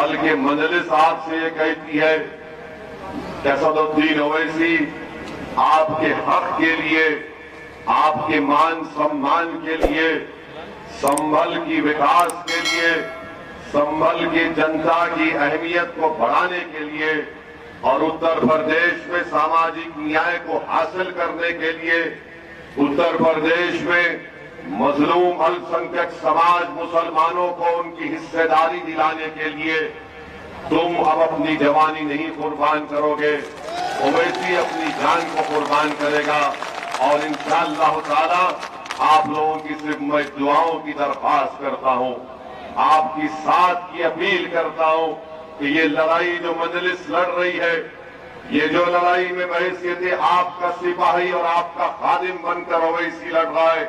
बल्कि मजलिस आपसे ये कहती है कि असदुद्दीन ओवैसी आपके हक के लिए, आपके मान सम्मान के लिए, संभल की विकास के लिए, संभल की जनता की अहमियत को बढ़ाने के लिए और उत्तर प्रदेश में सामाजिक न्याय को हासिल करने के लिए, उत्तर प्रदेश में मजलूम अल्पसंख्यक समाज मुसलमानों को उनकी हिस्सेदारी दिलाने के लिए तुम अब अपनी जवानी नहीं कुर्बान करोगे, ओवैसी अपनी जान को कुर्बान करेगा। और इंशाअल्लाह ताला आप लोगों की सिर्फ मैं दुआओं की दरख्वास्त करता हूं, आपकी साथ की अपील करता हूं कि ये लड़ाई जो मजलिस लड़ रही है, ये जो लड़ाई में बहैसियत आपका सिपाही और आपका खादिम बनकर ओवैसी लड़ रहा है,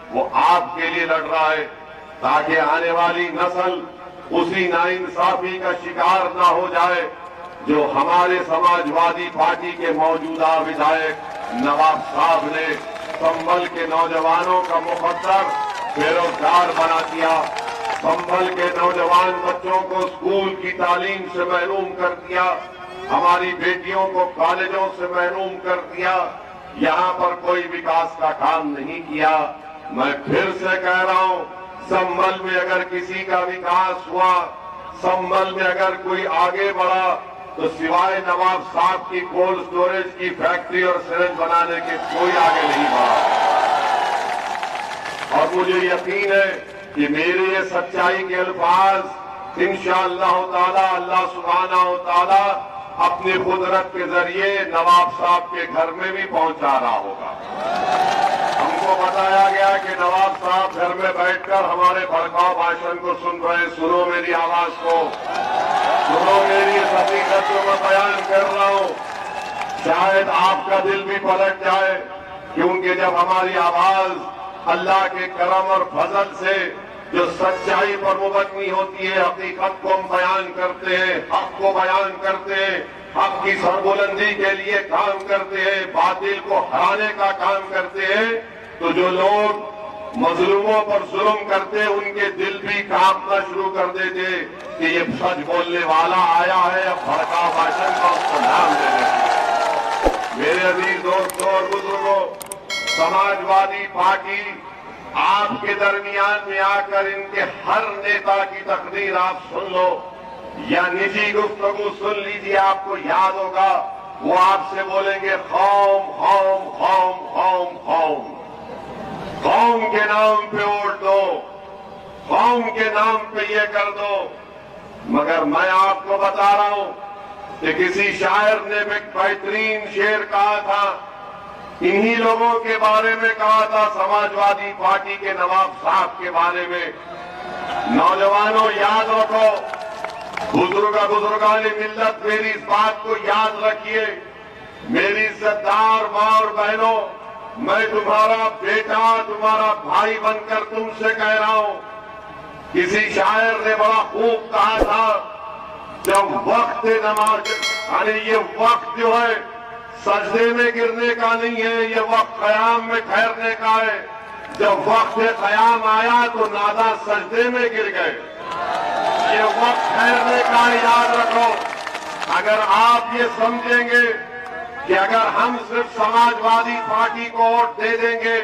वो आपके लिए लड़ रहा है ताकि आने वाली नस्ल उसी नाइंसाफी का शिकार ना हो जाए जो हमारे समाजवादी पार्टी के मौजूदा विधायक नवाब साहब ने संभल के नौजवानों का मुकद्दर बेरोजगार बना दिया, संभल के नौजवान बच्चों को स्कूल की तालीम से महरूम कर दिया, हमारी बेटियों को कॉलेजों से महरूम कर दिया, यहाँ पर कोई विकास का काम नहीं किया। मैं फिर से कह रहा हूं, संभल में अगर किसी का विकास हुआ, संभल में अगर कोई आगे बढ़ा तो सिवाय नवाब साहब की कोल्ड स्टोरेज की फैक्ट्री और सिरेंज बनाने के कोई आगे नहीं बढ़ा। और मुझे यकीन है कि मेरे ये सच्चाई के अल्फाज इंशाअल्लाह ताला अल्लाह सुब्हानहू व तआला अपनी कुदरत के जरिए नवाब साहब के घर में भी पहुंचा रहा होगा। हमको बताया गया कि नवाब साहब घर में बैठकर हमारे भड़काऊ भाषण को सुन रहे, सुनो मेरी आवाज को, सुनो मेरी हकीकत जो मैं बयान कर रहा हूं, शायद आपका दिल भी पलट जाए, क्योंकि जब हमारी आवाज अल्लाह के करम और फजल से जो सच्चाई पर मुबनी होती है, हकीकत को हम बयान करते हैं, हक को बयान करते हैं, हक की सरबुलंदी के लिए काम करते हैं, बातिल को हराने का काम करते हैं, तो जो लोग मजलूमों पर जुल्म करते हैं उनके दिल भी कांपना शुरू कर देते कि ये सच बोलने वाला आया है, अब भड़काऊ भाषण का उसको नाम दे देते। मेरे अजीज दोस्तों और बुजुर्गों, समाजवादी पार्टी आपके दरमियान में आकर इनके हर नेता की तकरीर आप सुन लो या निजी गुफ्तगू सुन लीजिए, आपको याद होगा वो आपसे बोलेंगे कौम कौम कौम कौम कौम, कौम के नाम पे वोट दो, कौम के नाम पे ये कर दो। मगर मैं आपको बता रहा हूं कि किसी शायर ने एक बेहतरीन शेर कहा था, इन्हीं लोगों के बारे में कहा था, समाजवादी पार्टी के नवाब साहब के बारे में। नौजवानों याद रखो, बुजुर्गाने मिल्लत मेरी इस बात को याद रखिए, मेरी इज्जतदार मां और बहनों, मैं तुम्हारा बेटा तुम्हारा भाई बनकर तुमसे कह रहा हूं, किसी शायर ने बड़ा खूब कहा था, जब वक्त नमाज, अरे ये वक्त जो है सजदे में गिरने का नहीं है, ये वक्त कयाम में ठहरने का है। जब वक्त कयाम आया तो नादा सजदे में गिर गए, ये वक्त ठहरने का याद रखो। अगर आप ये समझेंगे कि अगर हम सिर्फ समाजवादी पार्टी को वोट दे देंगे,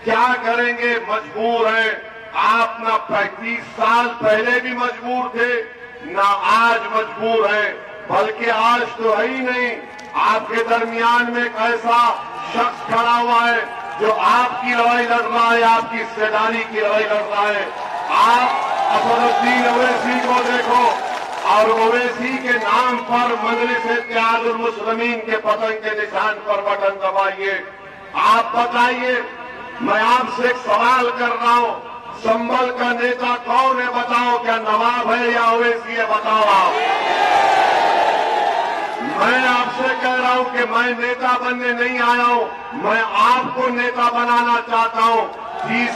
क्या करेंगे, मजबूर है आप, ना 35 साल पहले भी मजबूर थे, ना आज मजबूर है, बल्कि आज तो है ही नहीं, आपके दरमियान में एक ऐसा शख्स खड़ा हुआ है जो आपकी लड़ाई लड़ रहा है, आपकी हिस्सेदारी की लड़ाई लड़ रहा है। आप असदुद्दीन ओवैसी को देखो और ओवैसी के नाम पर मजलिस इत्तेहादुल मुस्लिमीन के पतन के निशान पर बटन दबाइए। आप बताइए, मैं आपसे एक सवाल कर रहा हूं, संभल का नेता कौन है बताओ, क्या नवाब है या ओवैसी है, बताओ आप। मैं आपसे कह रहा हूं कि मैं नेता बनने नहीं आया हूं, मैं आपको नेता बनाना चाहता हूं। 30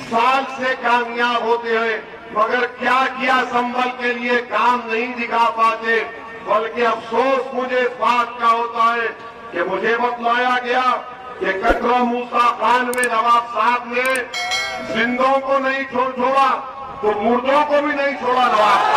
साल से कामयाब होते हैं, मगर क्या किया संभल के लिए, काम नहीं दिखा पाते। बल्कि अफसोस मुझे इस बात का होता है कि मुझे बतलाया गया कि कटरा मूसा खान में नवाब साहब ने जिंदों को नहीं छोड़ा तो मुर्दों को भी नहीं छोड़ा नवाज।